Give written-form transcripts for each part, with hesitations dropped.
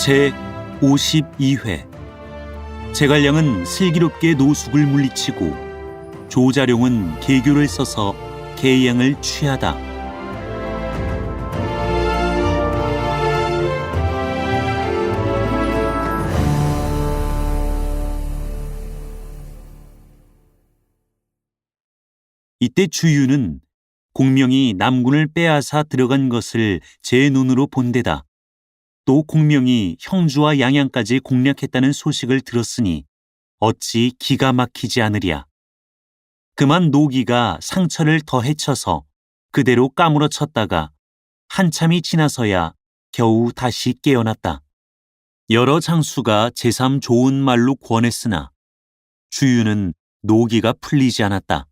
제52회 제갈량은 슬기롭게 노숙을 물리치고 조자룡은 계교를 써서 계양을 취하다. 이때 주유는 공명이 남군을 빼앗아 들어간 것을 제 눈으로 본 데다 또 공명이 형주와 양양까지 공략했다는 소식을 들었으니 어찌 기가 막히지 않으랴. 그만 노기가 상처를 더 해쳐서 그대로 까무러쳤다가 한참이 지나서야 겨우 다시 깨어났다. 여러 장수가 제삼 좋은 말로 권했으나 주유는 노기가 풀리지 않았다.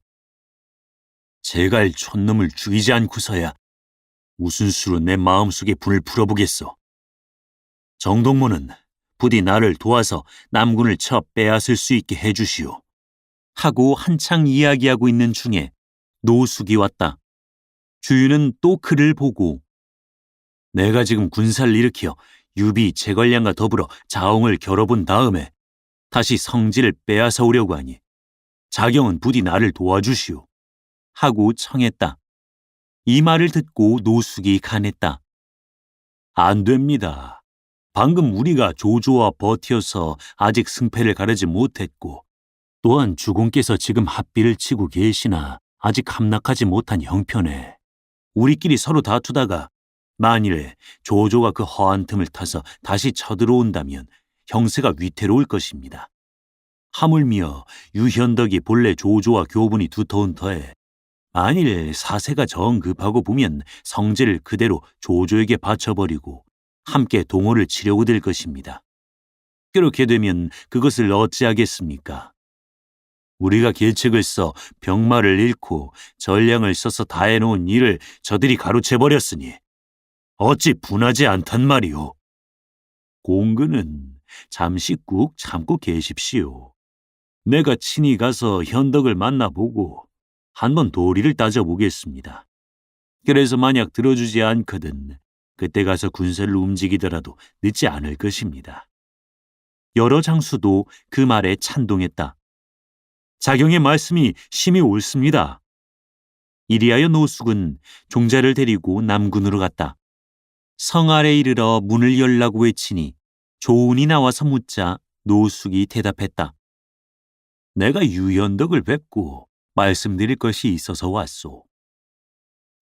제갈 촌놈을 죽이지 않고서야 무슨 수로 내 마음속에 불을 풀어보겠소. 정동모는 부디 나를 도와서 남군을 쳐 빼앗을 수 있게 해주시오. 하고 한창 이야기하고 있는 중에 노숙이 왔다. 주유는 또 그를 보고 내가 지금 군사를 일으켜 유비 제걸량과 더불어 자옹을 겨뤄본 다음에 다시 성지를 빼앗아 오려고 하니 자경은 부디 나를 도와주시오. 하고 청했다. 이 말을 듣고 노숙이 간했다. 안 됩니다. 방금 우리가 조조와 버티어서 아직 승패를 가르지 못했고 또한 주공께서 지금 합비를 치고 계시나 아직 함락하지 못한 형편에 우리끼리 서로 다투다가 만일에 조조가 그 허한 틈을 타서 다시 쳐들어온다면 형세가 위태로울 것입니다. 하물며 유현덕이 본래 조조와 교분이 두터운 터에 만일 사세가 정 급하고 보면 성제를 그대로 조조에게 바쳐버리고 함께 동호를 치려고 될 것입니다. 그렇게 되면 그것을 어찌하겠습니까? 우리가 계책을 써 병마를 잃고 전량을 써서 다 해놓은 일을 저들이 가로채버렸으니 어찌 분하지 않단 말이오. 공근은 잠시 꾹 참고 계십시오. 내가 친히 가서 현덕을 만나보고 한번 도리를 따져보겠습니다. 그래서 만약 들어주지 않거든 그때 가서 군사를 움직이더라도 늦지 않을 것입니다. 여러 장수도 그 말에 찬동했다. 자경의 말씀이 심히 옳습니다. 이리하여 노숙은 종자를 데리고 남군으로 갔다. 성 아래 이르러 문을 열라고 외치니 조운이 나와서 묻자 노숙이 대답했다. 내가 유현덕을 뵙고 말씀드릴 것이 있어서 왔소.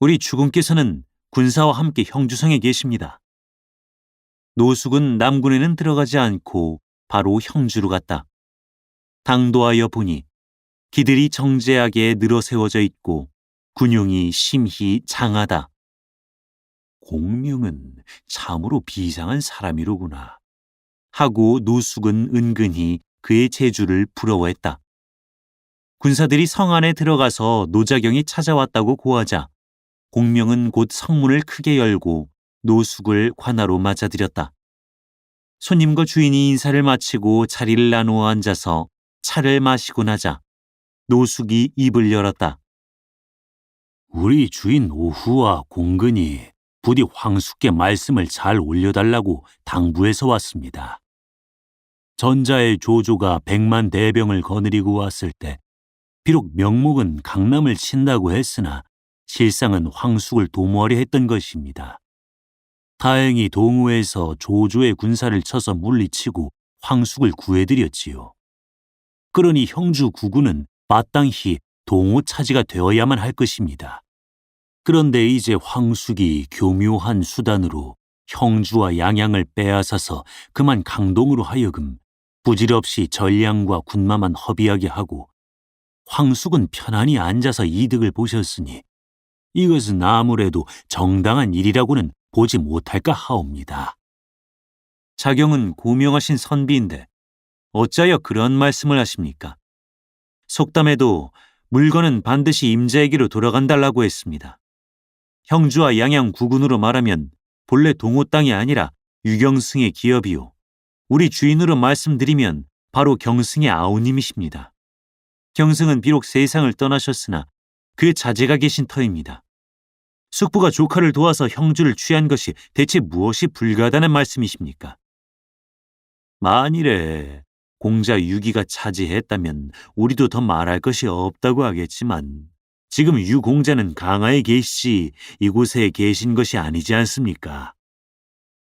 우리 주공께서는 군사와 함께 형주성에 계십니다. 노숙은 남군에는 들어가지 않고 바로 형주로 갔다. 당도하여 보니 기들이 정제하게 늘어세워져 있고 군용이 심히 장하다. 공명은 참으로 비상한 사람이로구나. 하고 노숙은 은근히 그의 재주를 부러워했다. 군사들이 성 안에 들어가서 노자경이 찾아왔다고 고하자 공명은 곧 성문을 크게 열고 노숙을 관하로 맞아들였다. 손님과 주인이 인사를 마치고 자리를 나누어 앉아서 차를 마시고 나자 노숙이 입을 열었다. 우리 주인 오후와 공근이 부디 황숙께 말씀을 잘 올려달라고 당부해서 왔습니다. 전자의 조조가 100만 대병을 거느리고 왔을 때 비록 명목은 강남을 친다고 했으나 실상은 황숙을 도모하려 했던 것입니다. 다행히 동호에서 조조의 군사를 쳐서 물리치고 황숙을 구해드렸지요. 그러니 형주 구군은 마땅히 동호 차지가 되어야만 할 것입니다. 그런데 이제 황숙이 교묘한 수단으로 형주와 양양을 빼앗아서 그만 강동으로 하여금 부질없이 전량과 군마만 허비하게 하고 황숙은 편안히 앉아서 이득을 보셨으니 이것은 아무래도 정당한 일이라고는 보지 못할까 하옵니다. 자경은 고명하신 선비인데 어찌하여 그런 말씀을 하십니까? 속담에도 물건은 반드시 임자에게로 돌아간달라고 했습니다. 형주와 양양 구군으로 말하면 본래 동호 땅이 아니라 유경승의 기업이요. 우리 주인으로 말씀드리면 바로 경승의 아우님이십니다. 경승은 비록 세상을 떠나셨으나 그 자제가 계신 터입니다. 숙부가 조카를 도와서 형주를 취한 것이 대체 무엇이 불가하다는 말씀이십니까? 만일에 공자 유기가 차지했다면 우리도 더 말할 것이 없다고 하겠지만 지금 유공자는 강하에 계시지 이곳에 계신 것이 아니지 않습니까?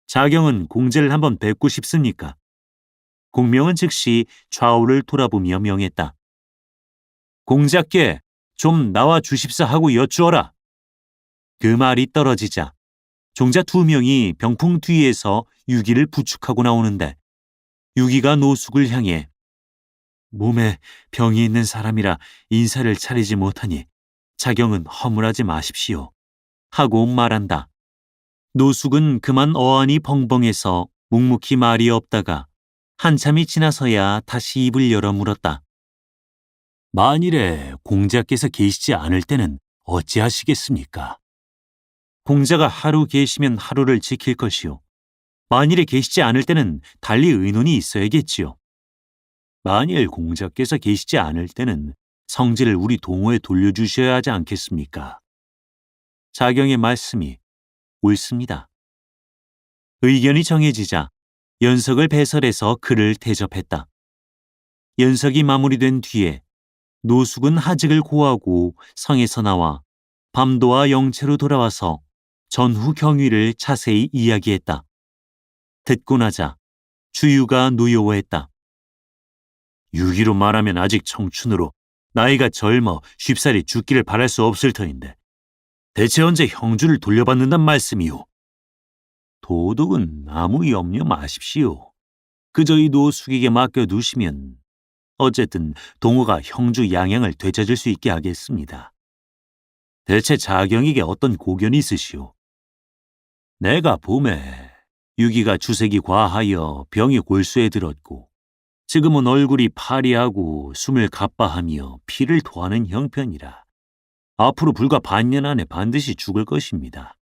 자경은 공자를 한번 뵙고 싶습니까? 공명은 즉시 좌우를 돌아보며 명했다. 공자께 좀 나와 주십사 하고 여쭈어라. 그 말이 떨어지자 종자 2명이 병풍 뒤에서 유기를 부축하고 나오는데 유기가 노숙을 향해 몸에 병이 있는 사람이라 인사를 차리지 못하니 자경은 허물하지 마십시오 하고 말한다. 노숙은 그만 어안이 벙벙해서 묵묵히 말이 없다가 한참이 지나서야 다시 입을 열어 물었다. 만일에 공자께서 계시지 않을 때는 어찌하시겠습니까? 공자가 하루 계시면 하루를 지킬 것이요. 만일에 계시지 않을 때는 달리 의논이 있어야겠지요. 만일 공자께서 계시지 않을 때는 성질을 우리 동호에 돌려주셔야 하지 않겠습니까? 자경의 말씀이 옳습니다. 의견이 정해지자 연석을 배설해서 그를 대접했다. 연석이 마무리된 뒤에 노숙은 하직을 고하고 성에서 나와 밤도와 영채로 돌아와서 전후 경위를 자세히 이야기했다. 듣고 나자 주유가 노여워했다. 유기로 말하면 아직 청춘으로 나이가 젊어 쉽사리 죽기를 바랄 수 없을 터인데 대체 언제 형주를 돌려받는단 말씀이오? 도덕은 아무 염려 마십시오. 그저 이 노숙에게 맡겨두시면 어쨌든 동호가 형주 양양을 되찾을 수 있게 하겠습니다. 대체 자경에게 어떤 고견이 있으시오? 내가 봄에 유기가 주색이 과하여 병이 골수에 들었고 지금은 얼굴이 파리하고 숨을 가빠하며 피를 토하는 형편이라 앞으로 불과 반년 안에 반드시 죽을 것입니다.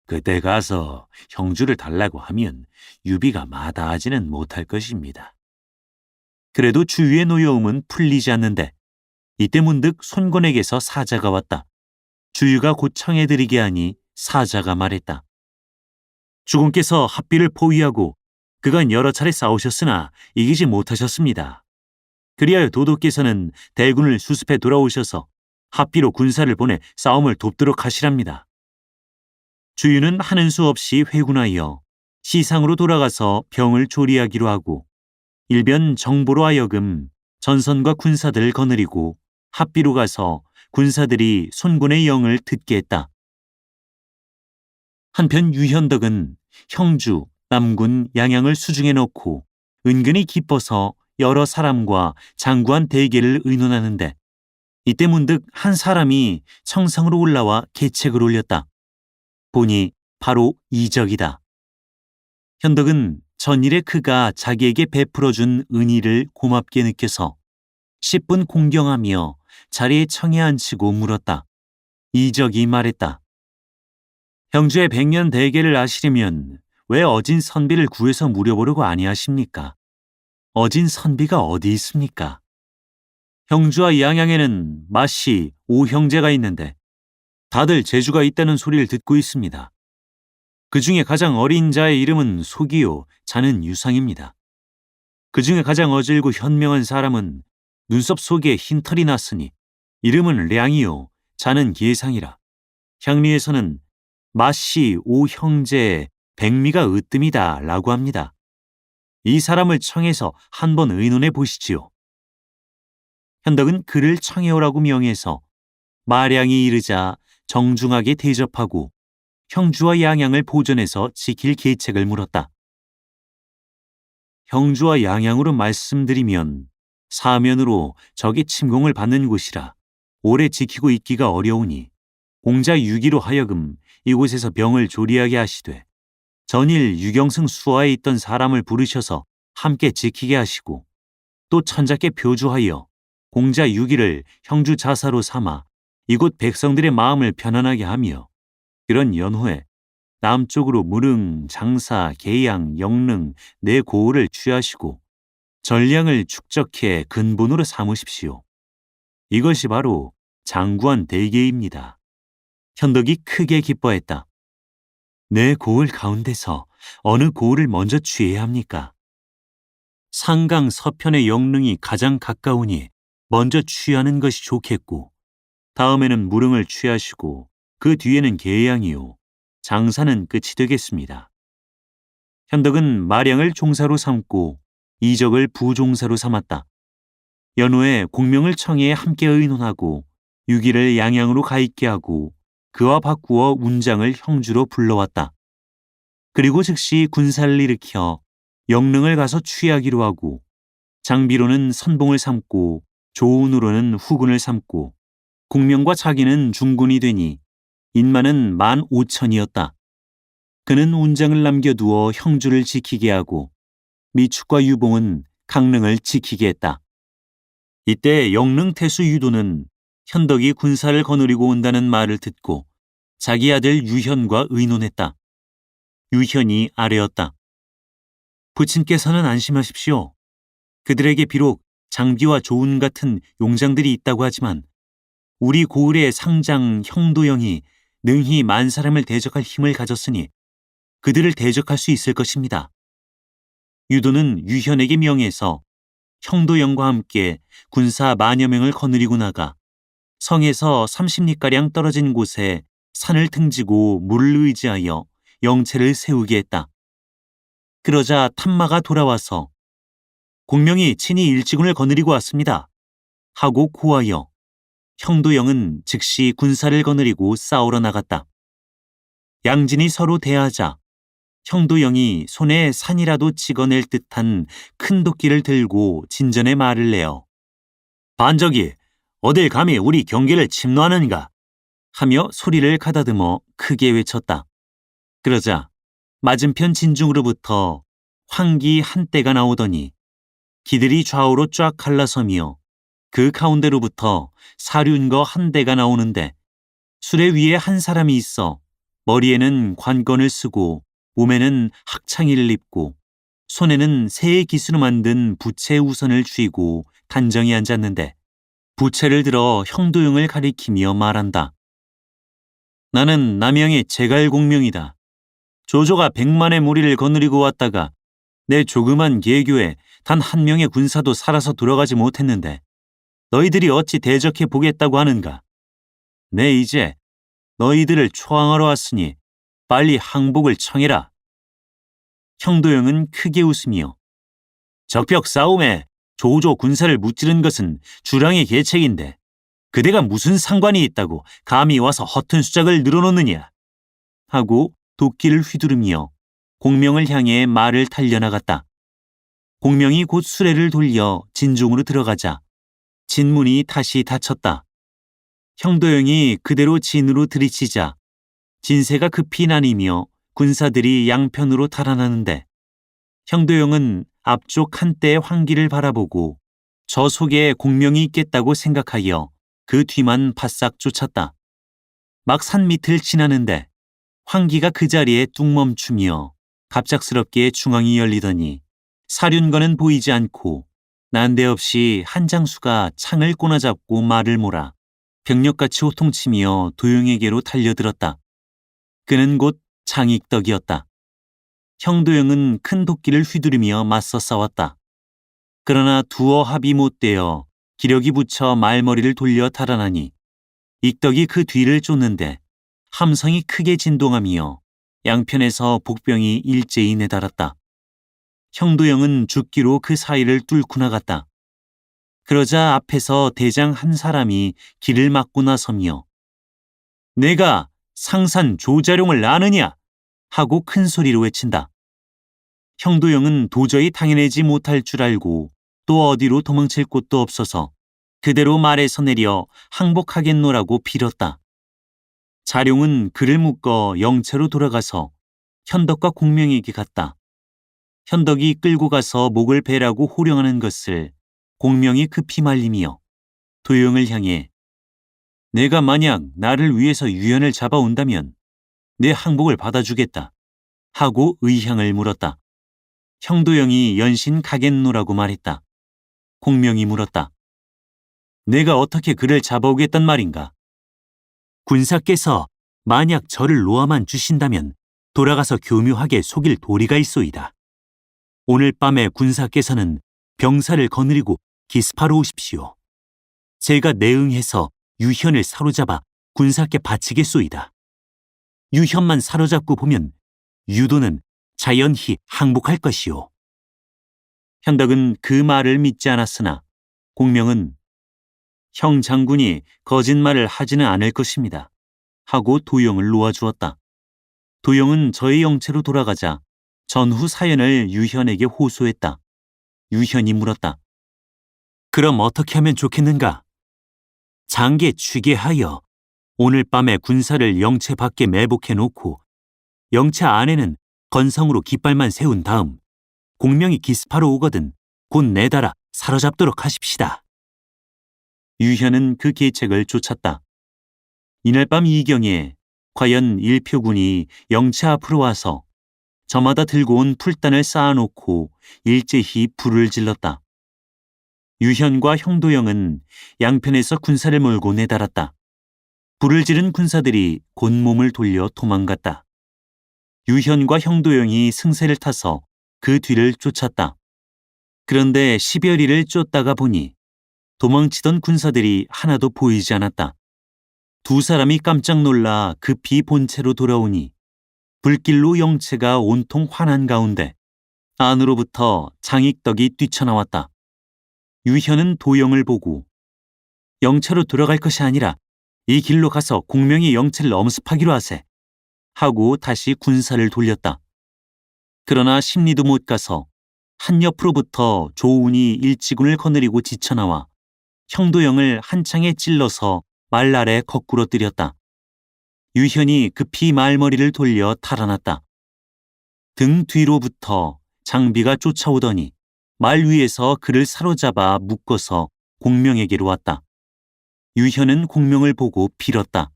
그때 가서 형주를 달라고 하면 유비가 마다하지는 못할 것입니다. 그래도 주위의 노여움은 풀리지 않는데 이때 문득 손권에게서 사자가 왔다. 주유가 곧 청해드리게 하니 사자가 말했다. 주공께서 합비를 포위하고 그간 여러 차례 싸우셨으나 이기지 못하셨습니다. 그리하여 도도께서는 대군을 수습해 돌아오셔서 합비로 군사를 보내 싸움을 돕도록 하시랍니다. 주유는 하는 수 없이 회군하여 시상으로 돌아가서 병을 조리하기로 하고 일변 정보로 하여금 전선과 군사들을 거느리고 합비로 가서 군사들이 손군의 영을 듣게 했다. 한편 유현덕은 형주, 남군, 양양을 수중에 넣고 은근히 기뻐서 여러 사람과 장구한 대계를 의논하는데 이때 문득 한 사람이 청상으로 올라와 계책을 올렸다. 보니 바로 이적이다. 현덕은 전일에 그가 자기에게 베풀어준 은희를 고맙게 느껴서 10분 공경하며 자리에 청에 앉히고 물었다. 이적이 말했다. 형주의 100년 대계를 아시려면 왜 어진 선비를 구해서 물여보려고 아니하십니까? 어진 선비가 어디 있습니까? 형주와 양양에는 마씨, 오형제가 있는데 다들 재주가 있다는 소리를 듣고 있습니다. 그 중에 가장 어린 자의 이름은 속이요, 자는 유상입니다. 그 중에 가장 어질고 현명한 사람은 눈썹 속에 흰털이 났으니 이름은 량이요, 자는 예상이라. 향리에서는 마씨, 오형제의 백미가 으뜸이다 라고 합니다. 이 사람을 청해서 한번 의논해 보시지요. 현덕은 그를 청해오라고 명해서 마량이 이르자 정중하게 대접하고 형주와 양양을 보존해서 지킬 계책을 물었다. 형주와 양양으로 말씀드리면 사면으로 적의 침공을 받는 곳이라 오래 지키고 있기가 어려우니 공자 유기로 하여금 이곳에서 병을 조리하게 하시되 전일 유경승 수하에 있던 사람을 부르셔서 함께 지키게 하시고 또 천자께 표주하여 공자 유기를 형주 자사로 삼아 이곳 백성들의 마음을 편안하게 하며 그런 연후에 남쪽으로 무릉, 장사, 계양, 영릉 네 고을을 취하시고 전량을 축적해 근본으로 삼으십시오. 이것이 바로 장구한 대계입니다. 현덕이 크게 기뻐했다. 네 고을 가운데서 어느 고을을 먼저 취해야 합니까? 상강 서편의 영릉이 가장 가까우니 먼저 취하는 것이 좋겠고, 다음에는 무릉을 취하시고 그 뒤에는 계양이요 장사는 끝이 되겠습니다. 현덕은 마량을 종사로 삼고 이적을 부종사로 삼았다. 연후에 공명을 청해에 함께 의논하고 유기를 양양으로 가 있게 하고 그와 바꾸어 운장을 형주로 불러왔다. 그리고 즉시 군사를 일으켜 영릉을 가서 취하기로 하고, 장비로는 선봉을 삼고 조운으로는 후군을 삼고 공명과 자기는 중군이 되니 인마는 15,000이었다. 그는 운장을 남겨두어 형주를 지키게 하고 미축과 유봉은 강릉을 지키게 했다. 이때 영릉 태수 유도는 현덕이 군사를 거느리고 온다는 말을 듣고 자기 아들 유현과 의논했다. 유현이 아뢰었다. 부친께서는 안심하십시오. 그들에게 비록 장비와 조운 같은 용장들이 있다고 하지만 우리 고을의 상장 형도영이 능히 만 사람을 대적할 힘을 가졌으니 그들을 대적할 수 있을 것입니다. 유도는 유현에게 명해서 형도영과 함께 군사 10,000여 명을 거느리고 나가 성에서 30리가량 떨어진 곳에 산을 등지고 물을 의지하여 영체를 세우게 했다. 그러자 탐마가 돌아와서 공명이 친히 일지군을 거느리고 왔습니다 하고 고하여 형도영은 즉시 군사를 거느리고 싸우러 나갔다. 양진이 서로 대하자 형도영이 손에 산이라도 찍어낼 듯한 큰 도끼를 들고 진전에 말을 내어 반적이 어딜 감히 우리 경계를 침노하는가 하며 소리를 가다듬어 크게 외쳤다. 그러자 맞은편 진중으로부터 황기 한 떼가 나오더니 기들이 좌우로 쫙 갈라서며 그 가운데로부터 사륜거 한 대가 나오는데 수레 위에 한 사람이 있어 머리에는 관건을 쓰고 몸에는 학창이를 입고 손에는 새의 기수로 만든 부채 우선을 쥐고 단정히 앉았는데 부채를 들어 형도영을 가리키며 말한다. 나는 남양의 제갈공명이다. 조조가 100만의 무리를 거느리고 왔다가 내 조그만 계교에 단 한 명의 군사도 살아서 들어가지 못했는데 너희들이 어찌 대적해 보겠다고 하는가? 내 이제 너희들을 초항하러 왔으니 빨리 항복을 청해라. 형도영은 크게 웃으며 적벽 싸움에 조조 군사를 무찌른 것은 주량의 계책인데 그대가 무슨 상관이 있다고 감히 와서 허튼 수작을 늘어놓느냐 하고 도끼를 휘두르며 공명을 향해 말을 달려나갔다. 공명이 곧 수레를 돌려 진중으로 들어가자 진문이 다시 닫혔다. 형도영이 그대로 진으로 들이치자 진세가 급히 나뉘며 군사들이 양편으로 달아나는데 형도영은 앞쪽 한때의 황기를 바라보고 저 속에 공명이 있겠다고 생각하여 그 뒤만 바싹 쫓았다. 막 산 밑을 지나는데 황기가 그 자리에 뚝 멈추며 갑작스럽게 중앙이 열리더니 사륜거는 보이지 않고 난데없이 한 장수가 창을 꼬나잡고 말을 몰아 병력같이 호통치며 도영에게로 달려들었다. 그는 곧 장익덕이었다. 형도영은 큰 도끼를 휘두르며 맞서 싸웠다. 그러나 두어 합이 못되어 기력이 붙여 말머리를 돌려 달아나니 익덕이 그 뒤를 쫓는데 함성이 크게 진동하며 양편에서 복병이 일제히 내달았다. 형도영은 죽기로 그 사이를 뚫고 나갔다. 그러자 앞에서 대장 한 사람이 길을 막고 나서며 내가 상산 조자룡을 아느냐 하고 큰 소리로 외친다. 형도영은 도저히 당해내지 못할 줄 알고 또 어디로 도망칠 곳도 없어서 그대로 말에서 내려 항복하겠노라고 빌었다. 자룡은 그를 묶어 영체로 돌아가서 현덕과 공명에게 갔다. 현덕이 끌고 가서 목을 베라고 호령하는 것을 공명이 급히 말리며 도영을 향해 내가 만약 나를 위해서 유연을 잡아온다면 내 항복을 받아주겠다 하고 의향을 물었다. 형도영이 연신 가겠노라고 말했다. 공명이 물었다. 내가 어떻게 그를 잡아오겠단 말인가? 군사께서 만약 저를 놓아만 주신다면 돌아가서 교묘하게 속일 도리가 있소이다. 오늘 밤에 군사께서는 병사를 거느리고 기습하러 오십시오. 제가 내응해서 유현을 사로잡아 군사께 바치겠소이다. 유현만 사로잡고 보면 유도는 자연히 항복할 것이오. 현덕은 그 말을 믿지 않았으나 공명은 형 장군이 거짓말을 하지는 않을 것입니다. 하고 도영을 놓아주었다. 도영은 저의 영체로 돌아가자 전후 사연을 유현에게 호소했다. 유현이 물었다. 그럼 어떻게 하면 좋겠는가? 장계 취계하여 오늘 밤에 군사를 영체 밖에 매복해 놓고 영체 안에는 건성으로 깃발만 세운 다음 공명이 기습하러 오거든 곧 내달아 사로잡도록 하십시다. 유현은 그 계책을 쫓았다. 이날 밤 이경에 과연 일표군이 영체 앞으로 와서 저마다 들고 온 풀단을 쌓아놓고 일제히 불을 질렀다. 유현과 형도영은 양편에서 군사를 몰고 내달았다. 불을 지른 군사들이 곧 몸을 돌려 도망갔다. 유현과 형도영이 승세를 타서 그 뒤를 쫓았다. 그런데 10여리를 쫓다가 보니 도망치던 군사들이 하나도 보이지 않았다. 두 사람이 깜짝 놀라 급히 본체로 돌아오니 불길로 영체가 온통 환한 가운데 안으로부터 장익덕이 뛰쳐나왔다. 유현은 도영을 보고 영체로 돌아갈 것이 아니라 이 길로 가서 공명의 영체를 엄습하기로 하세 하고 다시 군사를 돌렸다. 그러나 심리도 못 가서 한 옆으로부터 조운이 일지군을 거느리고 지쳐나와 형도영을 한 창에 찔러서 말 아래 거꾸로 뜨렸다. 유현이 급히 말머리를 돌려 달아났다. 등 뒤로부터 장비가 쫓아오더니 말 위에서 그를 사로잡아 묶어서 공명에게로 왔다. 유현은 공명을 보고 빌었다.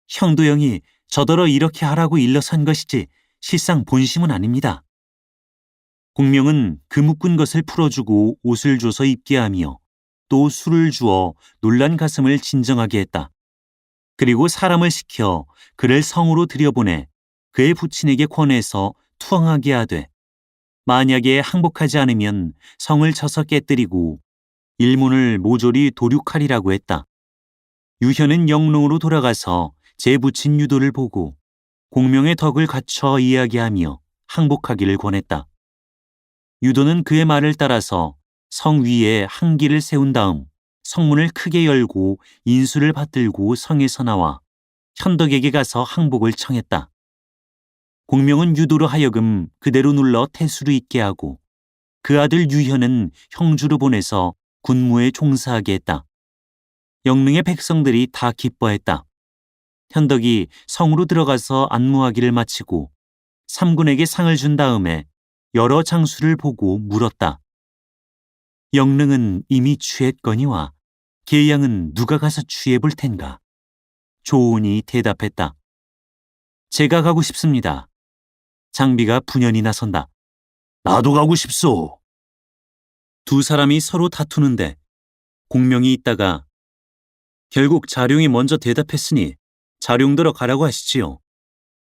형도영이 저더러 이렇게 하라고 일러선 것이지 실상 본심은 아닙니다. 공명은 그 묶은 것을 풀어주고 옷을 줘서 입게 하며 또 술을 주어 놀란 가슴을 진정하게 했다. 그리고 사람을 시켜 그를 성으로 들여보내 그의 부친에게 권해서 투항하게 하되 만약에 항복하지 않으면 성을 쳐서 깨뜨리고 일문을 모조리 도륙하리라고 했다. 유현은 영릉으로 돌아가서 제 부친 유도를 보고 공명의 덕을 갖춰 이야기하며 항복하기를 권했다. 유도는 그의 말을 따라서 성 위에 항기를 세운 다음 성문을 크게 열고 인수를 받들고 성에서 나와 현덕에게 가서 항복을 청했다. 공명은 유도로 하여금 그대로 눌러 태수로 있게 하고 그 아들 유현은 형주로 보내서 군무에 종사하게 했다. 영릉의 백성들이 다 기뻐했다. 현덕이 성으로 들어가서 안무하기를 마치고 삼군에게 상을 준 다음에 여러 장수를 보고 물었다. 영릉은 이미 취했거니와 계양은 누가 가서 취해볼 텐가? 조운이 대답했다. 제가 가고 싶습니다. 장비가 분연히 나선다. 나도 가고 싶소. 두 사람이 서로 다투는데 공명이 있다가 결국 자룡이 먼저 대답했으니 자룡들어 가라고 하시지요.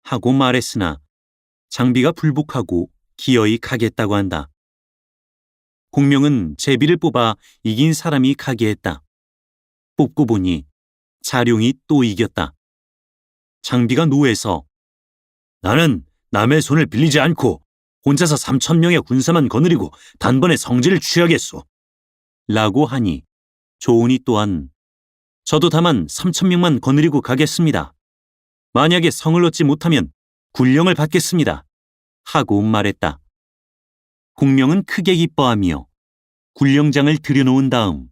하고 말했으나 장비가 불복하고 기어이 가겠다고 한다. 공명은 제비를 뽑아 이긴 사람이 가게 했다. 뽑고 보니 자룡이 또 이겼다. 장비가 노해서 나는 남의 손을 빌리지 않고 혼자서 3,000명의 군사만 거느리고 단번에 성지를 취하겠소. 라고 하니 조운이 또한 저도 다만 3,000명만 거느리고 가겠습니다. 만약에 성을 얻지 못하면 군령을 받겠습니다. 하고 말했다. 공명은 크게 기뻐하며 군령장을 들여놓은 다음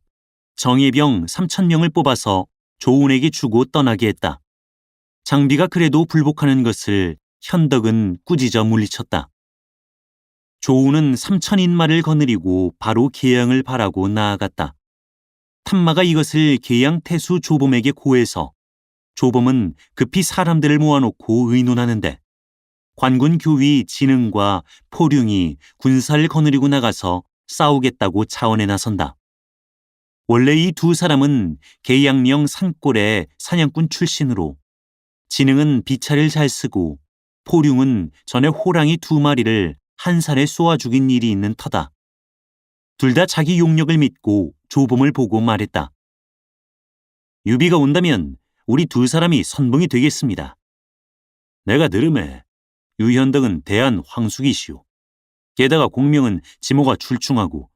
정예병 3,000명을 뽑아서 조운에게 주고 떠나게 했다. 장비가 그래도 불복하는 것을 현덕은 꾸짖어 물리쳤다. 조운은 3,000인마를 거느리고 바로 계양을 바라고 나아갔다. 탐마가 이것을 계양 태수 조범에게 고해서 조범은 급히 사람들을 모아놓고 의논하는데 관군 교위 진흥과 포룡이 군사를 거느리고 나가서 싸우겠다고 차원에 나선다. 원래 이 두 사람은 계양명 산골의 사냥꾼 출신으로 진흥은 비차를 잘 쓰고 포룡은 전에 호랑이 2마리를 한 살에 쏘아 죽인 일이 있는 터다. 둘 다 자기 용력을 믿고 조범을 보고 말했다. 유비가 온다면 우리 두 사람이 선봉이 되겠습니다. 내가 들음에 유현덕은 대한 황숙이시오. 게다가 공명은 지모가 출중하고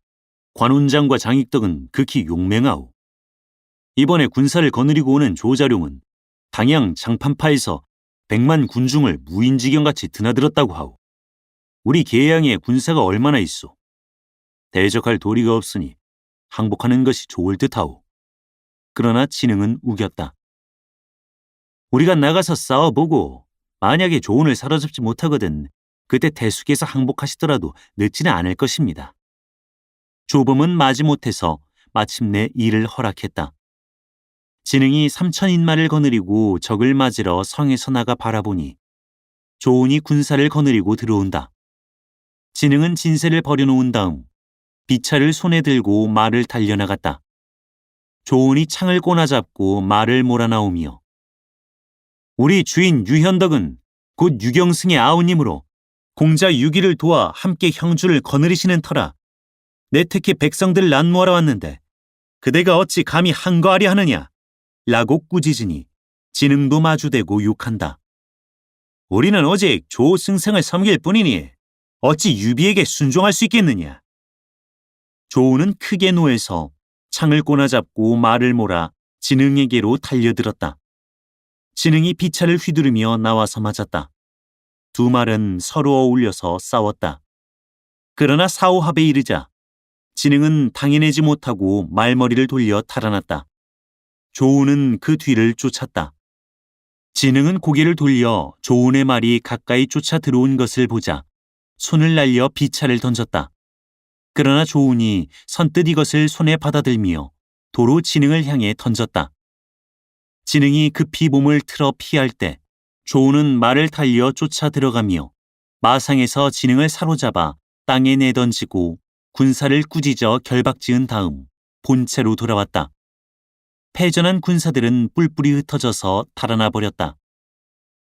관운장과 장익덕은 극히 용맹하오. 이번에 군사를 거느리고 오는 조자룡은 당양 장판파에서 100만 군중을 무인지경같이 드나들었다고 하오. 우리 계양에 군사가 얼마나 있소. 대적할 도리가 없으니 항복하는 것이 좋을 듯하오. 그러나 진흥은 우겼다. 우리가 나가서 싸워보고 만약에 조은을 사로잡지 못하거든 그때 대수께서 항복하시더라도 늦지는 않을 것입니다. 조범은 마지못해서 마침내 이를 허락했다. 진흥이 3,000인마를 거느리고 적을 맞으러 성에서 나가 바라보니 조은이 군사를 거느리고 들어온다. 진흥은 진세를 버려놓은 다음 비차를 손에 들고 말을 달려나갔다. 조은이 창을 꼬나잡고 말을 몰아나오며 우리 주인 유현덕은 곧 유경승의 아우님으로 공자 유기를 도와 함께 형주를 거느리시는 터라. 내 특히 백성들 난무하러 왔는데 그대가 어찌 감히 항거하려 하느냐 라고 꾸짖으니 진흥도 마주대고 욕한다. 우리는 오직 조승생을 섬길 뿐이니 어찌 유비에게 순종할 수 있겠느냐. 조은은 크게 노해서 창을 꼬나잡고 말을 몰아 진흥에게로 달려들었다. 진흥이 비차를 휘두르며 나와서 맞았다. 두 말은 서로 어울려서 싸웠다. 그러나 사오합에 이르자 진흥은 당해내지 못하고 말머리를 돌려 달아났다. 조은은 그 뒤를 쫓았다. 진흥은 고개를 돌려 조은의 말이 가까이 쫓아 들어온 것을 보자 손을 날려 비차를 던졌다. 그러나 조은이 선뜻 이것을 손에 받아들며 도로 진흥을 향해 던졌다. 진흥이 급히 몸을 틀어 피할 때 조은은 말을 달려 쫓아 들어가며 마상에서 진흥을 사로잡아 땅에 내던지고 군사를 꾸짖어 결박지은 다음 본체로 돌아왔다. 패전한 군사들은 뿔뿔이 흩어져서 달아나 버렸다.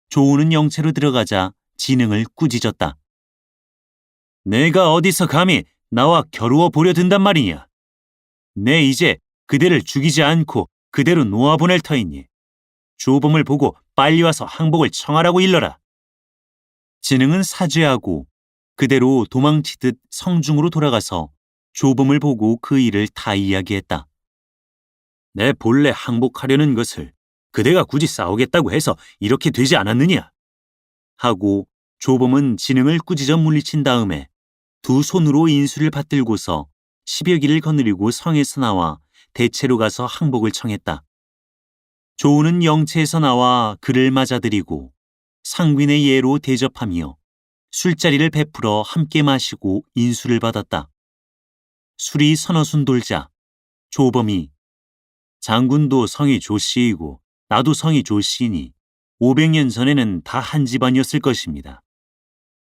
조은은 영체로 들어가자 진흥을 꾸짖었다. 내가 어디서 감히 나와 겨루어 보려 든단 말이냐. 내 이제 그대를 죽이지 않고 그대로 놓아보낼 터이니 조범을 보고 빨리 와서 항복을 청하라고 일러라. 진흥은 사죄하고 그대로 도망치듯 성중으로 돌아가서 조범을 보고 그 일을 다 이야기했다. 내 본래 항복하려는 것을 그대가 굳이 싸우겠다고 해서 이렇게 되지 않았느냐? 하고 조범은 진흥을 꾸짖어 물리친 다음에 두 손으로 인수를 받들고서 10여 길을 거느리고 성에서 나와 대체로 가서 항복을 청했다. 조은은 영체에서 나와 그를 맞아들이고 상빈의 예로 대접하며 술자리를 베풀어 함께 마시고 인수를 받았다. 술이 서너순 돌자 조범이 장군도 성이 조씨이고 나도 성이 조씨이니 500년 전에는 다 한 집안이었을 것입니다.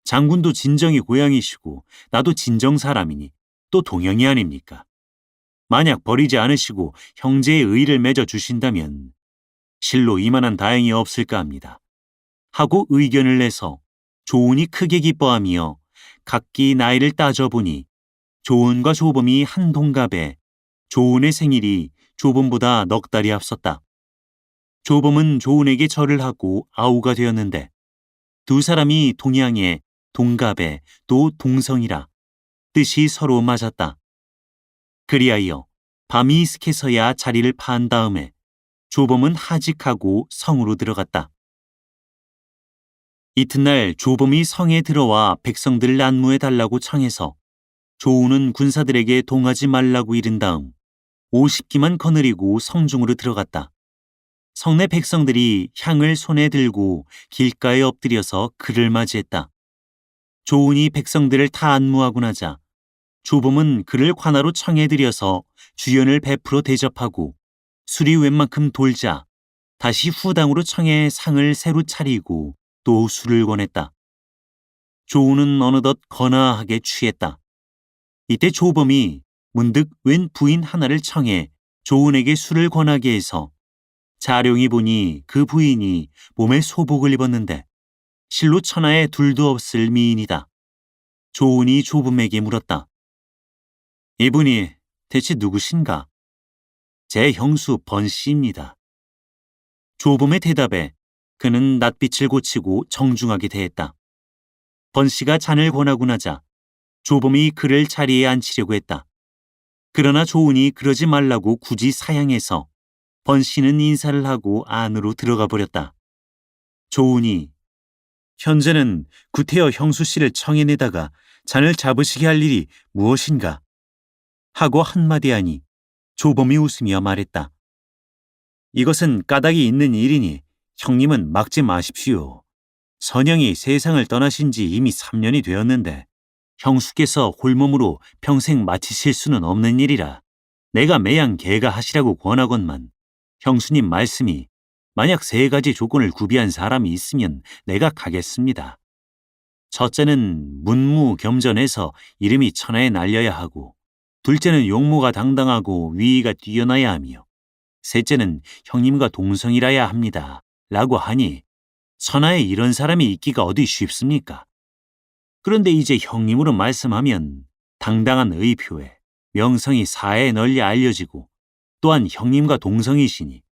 장군도 진정이 고향이시고 나도 진정 사람이니 또 동양이 아닙니까? 만약 버리지 않으시고 형제의 의를 맺어 주신다면 실로 이만한 다행이 없을까 합니다. 하고 의견을 내서 조은이 크게 기뻐하며 각기 나이를 따져보니 조은과 조범이 한 동갑에 조은의 생일이 조범보다 넉 달이 앞섰다. 조범은 조은에게 절을 하고 아우가 되었는데 두 사람이 동양에 동갑에 또 동성이라 뜻이 서로 맞았다. 그리하여 밤이 이슥해서야 자리를 파한 다음에 조범은 하직하고 성으로 들어갔다. 이튿날 조범이 성에 들어와 백성들을 안무해 달라고 청해서 조은은 군사들에게 동하지 말라고 이른 다음 50기만 거느리고 성중으로 들어갔다. 성내 백성들이 향을 손에 들고 길가에 엎드려서 그를 맞이했다. 조은이 백성들을 다 안무하고 나자 조범은 그를 관하로 청해들여서 주연을 베풀어 대접하고 술이 웬만큼 돌자 다시 후당으로 청해 상을 새로 차리고 또 술을 권했다. 조은은 어느덧 거나하게 취했다. 이때 조범이 문득 웬 부인 하나를 청해 조은에게 술을 권하게 해서 자룡이 보니 그 부인이 몸에 소복을 입었는데 실로 천하에 둘도 없을 미인이다. 조은이 조범에게 물었다. 이분이 대체 누구신가? 제 형수 번씨입니다. 조범의 대답에 그는 낯빛을 고치고 정중하게 대했다. 번씨가 잔을 권하고 나자 조범이 그를 자리에 앉히려고 했다. 그러나 조은이 그러지 말라고 굳이 사양해서 번씨는 인사를 하고 안으로 들어가 버렸다. 조은이 현재는 구태여 형수 씨를 청해내다가 잔을 잡으시게 할 일이 무엇인가? 하고 한마디 하니 조범이 웃으며 말했다. 이것은 까닭이 있는 일이니 형님은 막지 마십시오. 선영이 세상을 떠나신 지 이미 3년이 되었는데 형수께서 홀몸으로 평생 마치실 수는 없는 일이라 내가 매양 개가하시라고 권하건만 형수님 말씀이 만약 3가지 조건을 구비한 사람이 있으면 내가 가겠습니다. 첫째는 문무겸전해서 이름이 천하에 날려야 하고, 둘째는 용모가 당당하고 위의가 뛰어나야 하며, 셋째는 형님과 동성이라야 합니다. 라고 하니 천하에 이런 사람이 있기가 어디 쉽습니까? 그런데 이제 형님으로 말씀하면 당당한 의표에 명성이 사회에 널리 알려지고 또한 형님과 동성이시니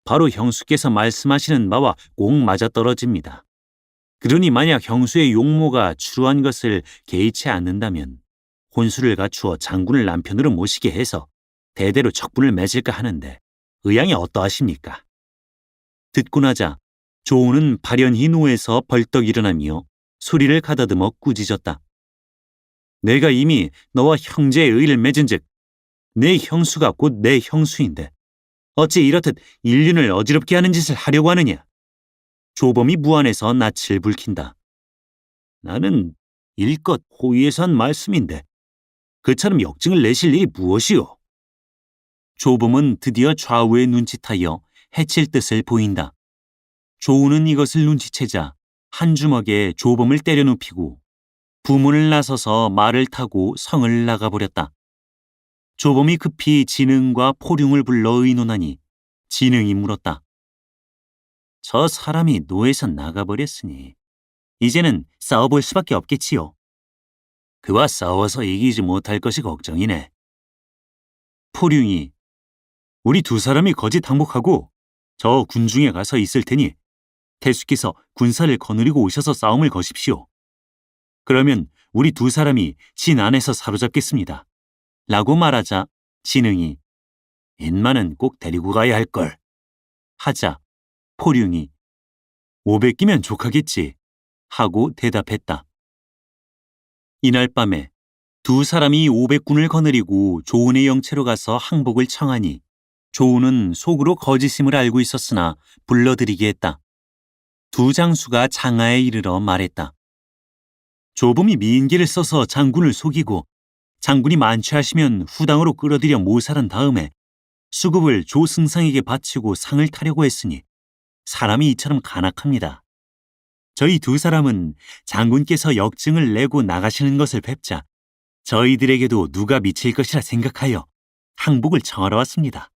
바로 형수께서 말씀하시는 바와 꼭 맞아떨어집니다. 그러니 만약 형수의 용모가 추루한 것을 개의치 않는다면 혼수를 갖추어 장군을 남편으로 모시게 해서 대대로 척분을 맺을까 하는데 의향이 어떠하십니까? 듣고 나자 조우는 발연히 노에서 벌떡 일어나며 소리를 가다듬어 꾸짖었다. 내가 이미 너와 형제의 의를 맺은 즉 내 형수가 곧 내 형수인데 어찌 이렇듯 인륜을 어지럽게 하는 짓을 하려고 하느냐? 조범이 무안해서 낯을 붉힌다. 나는 일껏 호의에서 한 말씀인데 그처럼 역증을 내실 일이 무엇이오? 조범은 드디어 좌우에 눈짓하여 해칠 뜻을 보인다. 조우는 이것을 눈치채자 한 주먹에 조범을 때려 눕히고 부문을 나서서 말을 타고 성을 나가버렸다. 조범이 급히 진흥과 포룡을 불러 의논하니 진흥이 물었다. 저 사람이 노에서 나가버렸으니 이제는 싸워볼 수밖에 없겠지요. 그와 싸워서 이기지 못할 것이 걱정이네. 포룡이 우리 2사람이 거짓 항복하고 저 군중에 가서 있을 테니 태수께서 군사를 거느리고 오셔서 싸움을 거십시오. 그러면 우리 2사람이 진 안에서 사로잡겠습니다. 라고 말하자 진흥이 인마는 꼭 데리고 가야 할걸 하자 포룡이 500기면 족하겠지 하고 대답했다. 이날 밤에 2사람이 500군을 거느리고 조은의 영체로 가서 항복을 청하니 조은은 속으로 거짓임을 알고 있었으나 불러들이게 했다. 2 장수가 장하에 이르러 말했다. 조범이 미인계를 써서 장군을 속이고 장군이 만취하시면 후당으로 끌어들여 모살한 다음에 수급을 조승상에게 바치고 상을 타려고 했으니 사람이 이처럼 간악합니다. 저희 2사람은 장군께서 역증을 내고 나가시는 것을 뵙자 저희들에게도 누가 미칠 것이라 생각하여 항복을 청하러 왔습니다.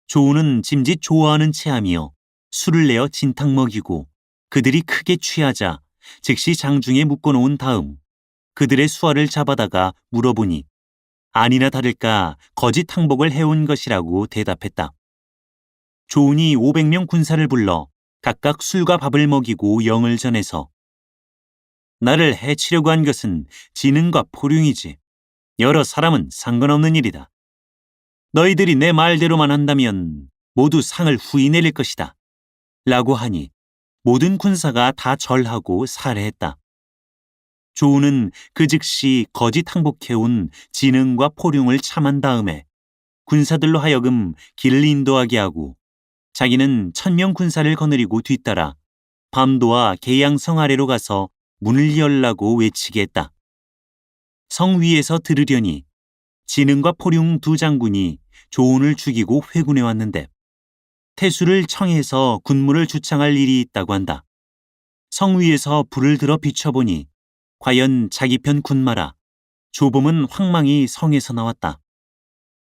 조우는 짐짓 좋아하는 체하며 술을 내어 진탕 먹이고 그들이 크게 취하자 즉시 장중에 묶어놓은 다음 그들의 수화를 잡아다가 물어보니 아니나 다를까 거짓 항복을 해온 것이라고 대답했다. 조은이 500명 군사를 불러 각각 술과 밥을 먹이고 영을 전해서 나를 해치려고 한 것은 진흥과 포룡이지 여러 사람은 상관없는 일이다. 너희들이 내 말대로만 한다면 모두 상을 후히 내릴 것이다. 라고 하니 모든 군사가 다 절하고 살해했다. 조우는 그 즉시 거짓 항복해온 진흥과 포룡을 참한 다음에 군사들로 하여금 길을 인도하게 하고 자기는 1000명 군사를 거느리고 뒤따라 밤도와 계양성 아래로 가서 문을 열라고 외치게 했다. 성 위에서 들으려니 진흥과 포룡 2 장군이 조은을 죽이고 회군해 왔는데 태수를 청해서 군무를 주창할 일이 있다고 한다. 성 위에서 불을 들어 비춰보니 과연 자기 편 군마라 조범은 황망히 성에서 나왔다.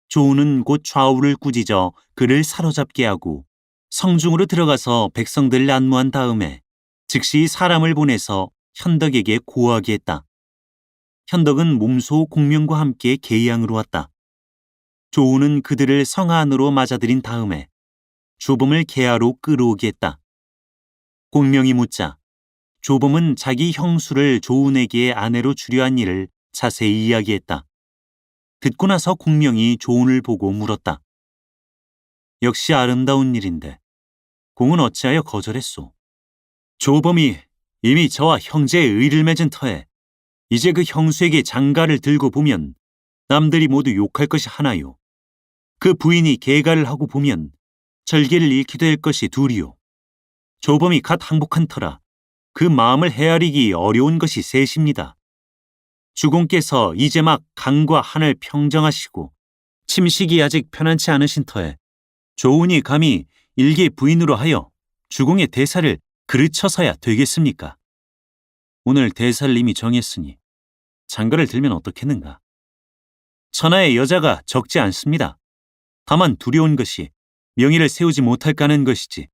조우는 곧 좌우를 꾸짖어 그를 사로잡게 하고 성중으로 들어가서 백성들을 안무한 다음에 즉시 사람을 보내서 현덕에게 고하게 했다. 현덕은 몸소 공명과 함께 계양으로 왔다. 조우는 그들을 성 안으로 맞아들인 다음에 조범을 계하로 끌어오게 했다. 공명이 묻자 조범은 자기 형수를 조운에게 아내로 주려 한 일을 자세히 이야기했다. 듣고 나서 공명이 조운을 보고 물었다. 역시 아름다운 일인데 공은 어찌하여 거절했소? 조범이 이미 저와 형제의 의를 맺은 터에 이제 그 형수에게 장가를 들고 보면 남들이 모두 욕할 것이 하나요. 그 부인이 계가를 하고 보면 절개를 잃게 될 것이 둘이요. 조범이 갓 항복한 터라 그 마음을 헤아리기 어려운 것이 셋입니다. 주공께서 이제 막 강과 한을 평정하시고 침식이 아직 편안치 않으신 터에 조운이 감히 일개 부인으로 하여 주공의 대사를 그르쳐서야 되겠습니까? 오늘 대사를 이미 정했으니 장가를 들면 어떻겠는가? 천하의 여자가 적지 않습니다. 다만 두려운 것이 명의를 세우지 못할까 하는 것이지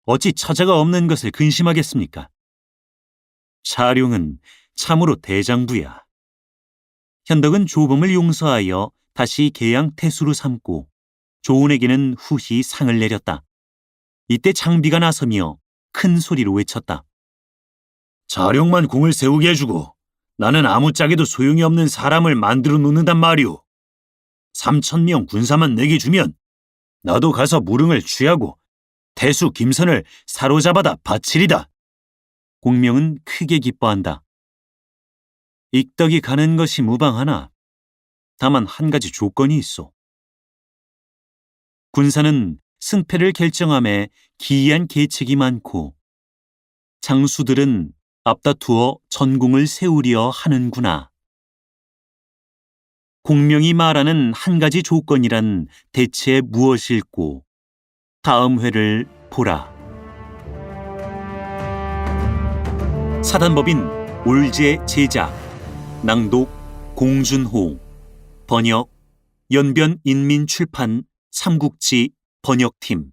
어찌 처자가 없는 것을 근심하겠습니까? 차룡은 참으로 대장부야. 현덕은 조범을 용서하여 다시 계양 태수로 삼고 조운에게는 후히 상을 내렸다. 이때 장비가 나서며 큰 소리로 외쳤다. 차룡만 공을 세우게 해주고 나는 아무짝에도 소용이 없는 사람을 만들어 놓는단 말이오. 3,000명 군사만 내게 주면 나도 가서 무릉을 취하고 태수 김선을 사로잡아다 바치리다. 공명은 크게 기뻐한다. 익덕이 가는 것이 무방하나 다만 한 가지 조건이 있어. 군사는 승패를 결정함에 기이한 계책이 많고 장수들은 앞다투어 전공을 세우려 하는구나. 공명이 말하는 한 가지 조건이란 대체 무엇일꼬? 다음 회를 보라. 사단법인 올제 제작, 낭독 공준호, 번역 연변인민출판 삼국지 번역팀.